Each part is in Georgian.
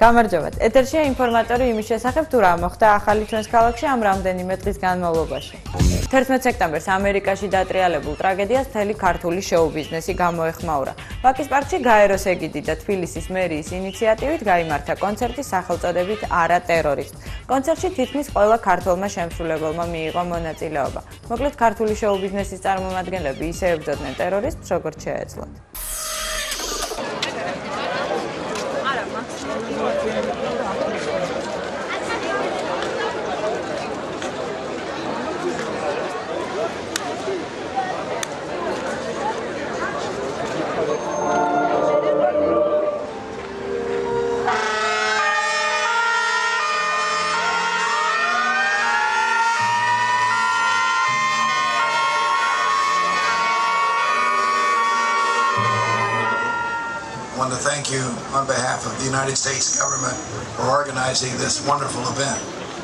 გამარჯობათ. ეთერშია ინფორმატორი იმის შესახებ, თუ რა მოხდა ახალი ჩვენს ქალაქში ამ რამდენიმე დღის განმავლობაში. 11 სექტემბერს ამერიკაში დატრიალებულ ტრაგედიას მთელი ქართული შოუ-ბიზნესი გამოეხმაურა. ვაკის პარკში გაეროს ეგიდი და თბილისის მერიის ინიციატივით გაიმართა კონცერტი სახელწოდებით „არა ტერორიზმს“. კონცერტში თითქმის ყველა ქართველმა შემსრულებელმა მიიღო მონაწილეობა. მოკლედ ქართული შოუ-ბიზნესის წარმომადგენლები ისე ებრძოდნენ ტერორიზმს, როგორც შეეძლოთ. I want to thank you on behalf of the United States government for organizing this wonderful event.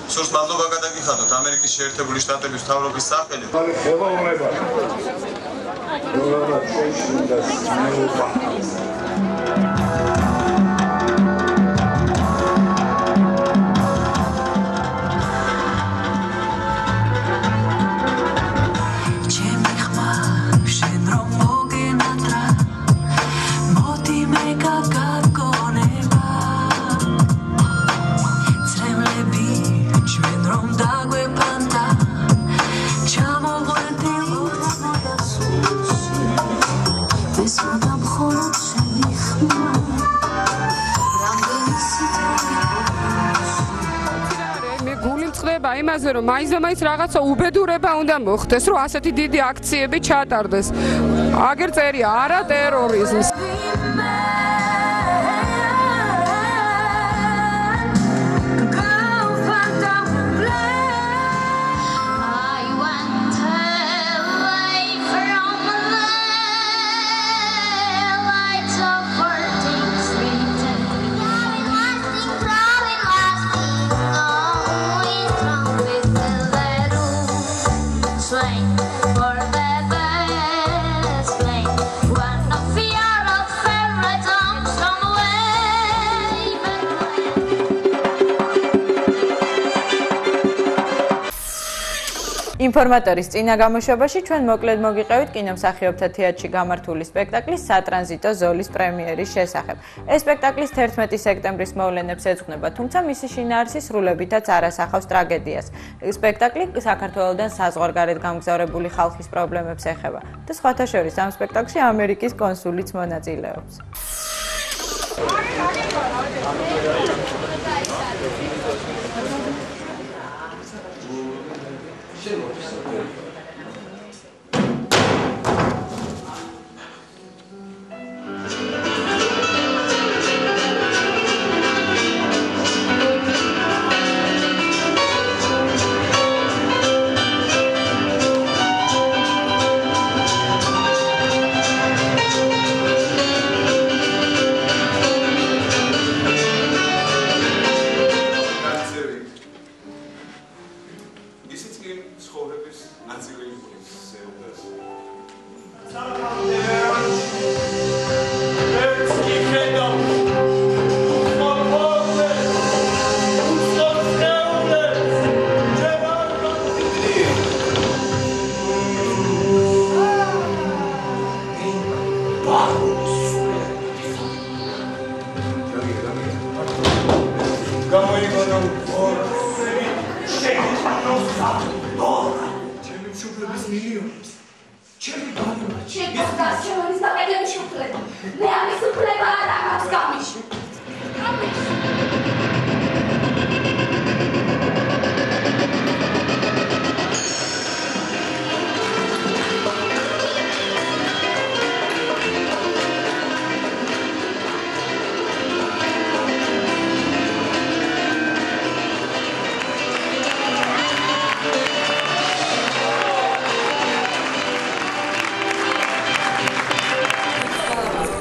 სურს მადლობა გადაგიხადოთ ამერიკის შეერთებული შტატების მთავრობის სახელით. იმაზე რომ მაინც რაღაცა უბედურება უნდა მოხდეს, რომ ასეთი დიდი აქციები ჩატარდეს. აგერ წერია არა ტერორიზმს. ინფორმატორის წინა გამოშვებაში ჩვენ მოკლედ მოგიყევით კინომსახიობთა თეატრში გამართული სპექტაკლის სატრანზიტო ზოლის პრემიერის შესახებ. ეს სპექტაკლის 11 სექტემბრის მოვლენებს ეძღვნება, თუმცა მისი შინაარსი სრულებითაც არ ასახავს ტრაგედიას. სპექტაკლი საქართველოდან საზღვარგარეთ გამგზავრებული ხალხის პრობლემებს ეხება და სხვათა შორის ამ სპექტაკლში ამერიკის კონსულიც მონაწილეობს.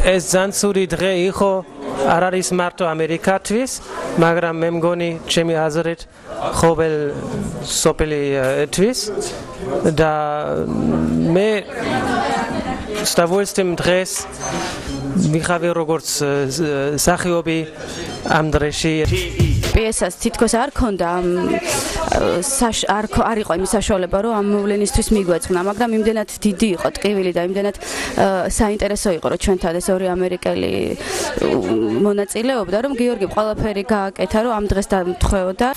ეს ზანცური დღე იყო არ არის მარტო ამერიკათთვის, მაგრამ მე მგონი ჩემი აზრით ყოველ სოფელთვის და მე სტავოლსტემ დღეს მიხავი როგორც სახიობი ამ დროში პიესას თითქოს არ ქონდა არ იყო იმის საშუალება რომ ამ მოვლენისთვის მიგვეძღვნა, მაგრამ იმდენად დიდი იყო ტკივილი და იმდენად საინტერესო იყო რომ ჩვენთან ეს ორი ამერიკელი მონაწილეობდა, რომ გიორგიმ ყველაფერი გააკეთა, რომ ამ დღეს დამთხოვდა.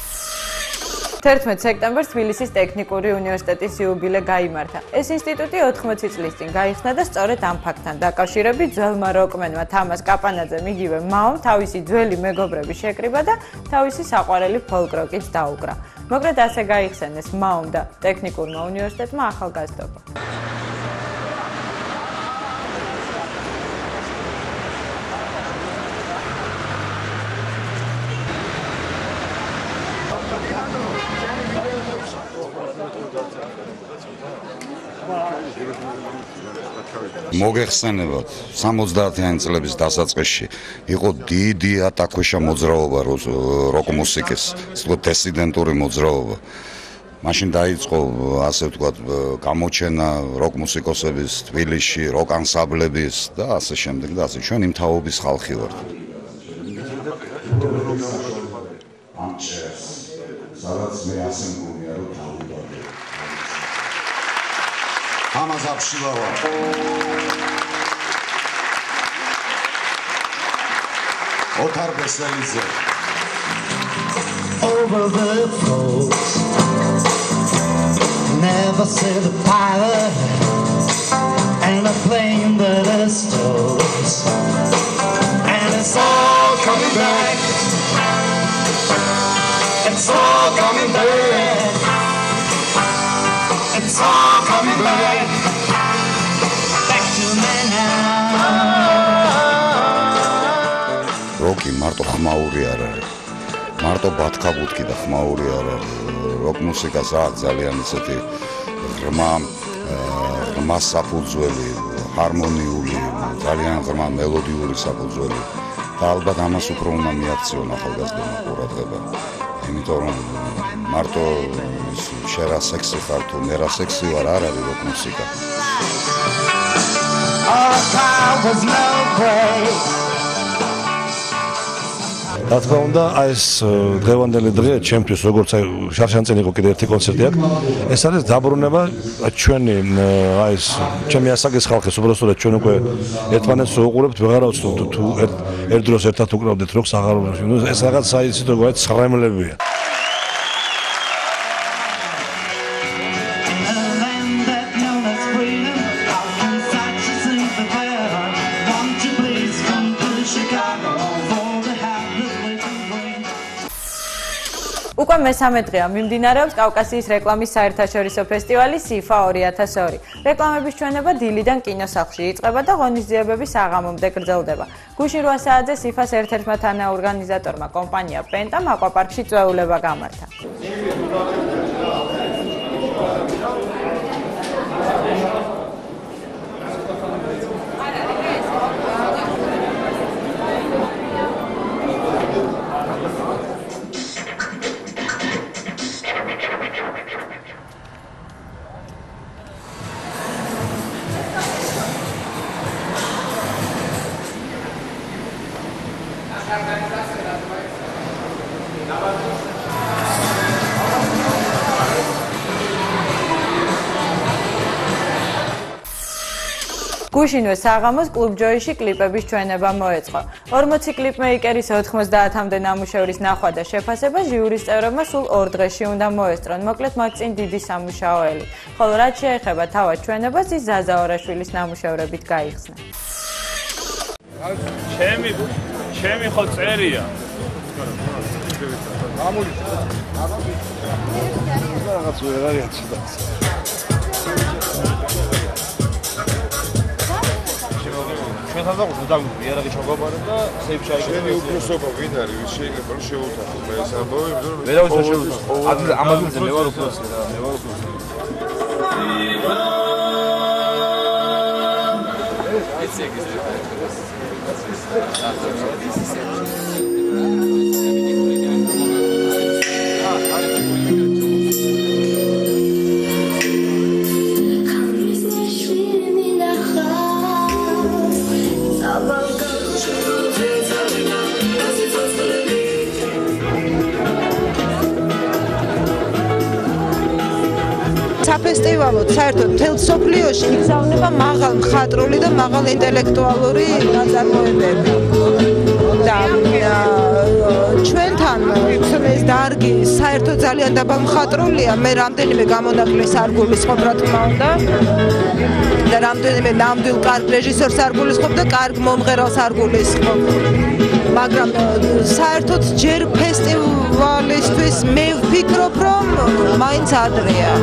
11 სექტემბერს თბილისის ტექნიკური უნივერსიტეტის იუბილე გაიმართა. ეს ინსტიტუტი 80 წლის წინ გაიხსნა და სწორედ ამ ფაქტთან დაკავშირებით ძველმა როკმენმა თამაზ კაპანაძემ იგივე მაომ თავისი ძველი მეგობრები შეკრიბა და თავისი საყვარელი ფოლკ-როკიც დაუკრა. მოკლედ ასე გაიხსენეს მაომ და ტექნიკურმა უნივერსიტეტმა ახალგაზრდობა. მოგეხსენებათ 70-იანი წლების დასაწყისში იყო დიდი ატაქვეშა მოძრაობა როკ მუსიკის, დისიდენტური მოძრაობა. მაშინ დაიწყო ასე ვთქვათ გამოჩენა როკ მუსიკოსების თბილისში, როკ ანსამბლების და ასე შემდეგ და ასე. ჩვენ იმ თაობის ხალხი ვართ. სადაც მე ასე მგონია რომ თავიდანვე ამას აფშილავა ოთარ ბესელიძე over the floats never see the pilot and a plane that is stows and it's all coming back it's all coming back it's all coming back back to me now როკი მარტო ხმაური არ არის მარტო ბათქაბუთკი და ხმაური არ არის როკ მუსიკას აქვს ძალიან ისეთი ღრმა საფუძველი ჰარმონიული ძალიან ღრმა მელოდიური საფუძველი და ალბათ ამას უფრო უნდა მიაქციონ ახალგაზრდებმა ყურადღება იმიტომ რომ მარტო შერა სექსი ხარ თუ მერა სექსი ვარ არ არის როკ მუსიკა რა თქმა უნდა, ეს დღევანდელი დღე ჩემთვის როგორც აი შარშანწენ იყო კიდე ერთი კონცერტი აქ. ეს არის დაბრუნება ჩვენი აი ეს ჩემი ასაკის ხალხის უბრალოდ ჩვენ უკვე ერთმანეთს უყურებთ, ვეღარ ავწევთ თუ ერთ დროს ერთად უკრავდეთ როკს აღარ ეს რაღაც საიცით როგორ ცხრემლებია. უკვე მესამე დღეა მიმდინარეობს კავკასიის რეკლამის საერთაშორისო ფესტივალი SIFA 2002. რეკლამების ჩვენება დილიდან კინოსახლში იწყება და ღონისძიებები საღამომდე გრძელდება. გუშინ 8 საათზე SIFA-ს ერთ-ერთმა თანაორგანიზატორმა კომპანია პენტამ აკვაპარკში წვეულება გამართა. გუშინვე საღამოს კლუბ ჯოიში კლიპების ჩვენება მოეწყო. 40 კლიპმეიკერის 90-მდე ნამუშევრის ნახვა და შეფასება ჟიურის წევრებმა სულ 2 დღეში უნდა მოესწრონ. მოკლედ მათ წინ დიდი სამუშაოელი. ხოლო რაც შეეხება თავად ჩვენებას, ის ზაზა ორაშვილის ნამუშევრებით გაიხსნა. ჩემი ხო წერია. რაღაც ვერ არის ცოტა. ჩვენ თანდაყოლ დაგვიყვი იარაღი ჩაგაბარა და სეიფ ჩაიგე. შენი უფროსობა ვინ არის? ვის შეიძლება რომ შეუთანხო მე ეს ამბავი, იმიტომ რომ ვერავის არ შეუთანხო. ამაზე მე ვარ უფროსი რა, მე ვარ უფროსი. საფესტივალოდ საერთოდ მთელ სოფლიოში იგზავნება მაღალ მხატვრული და მაღალ ინტელექტუალური ნაწარმოებები. და ჩვენთან ეს დარგი საერთოდ ძალიან დაბალ მხატვრულია. მე რამდენიმე გამონაკლისს არ გულისხმობ, რა თქმა უნდა. და რამდენიმე ნამდვილ კარგ რეჟისორს არ გულისხმობ და კარგ მომღერალს არ გულისხმობ. მაგრამ საერთოდ ჯერ ფესტივალისთვის მე ვფიქრობ, რომ მაინც ადრეა.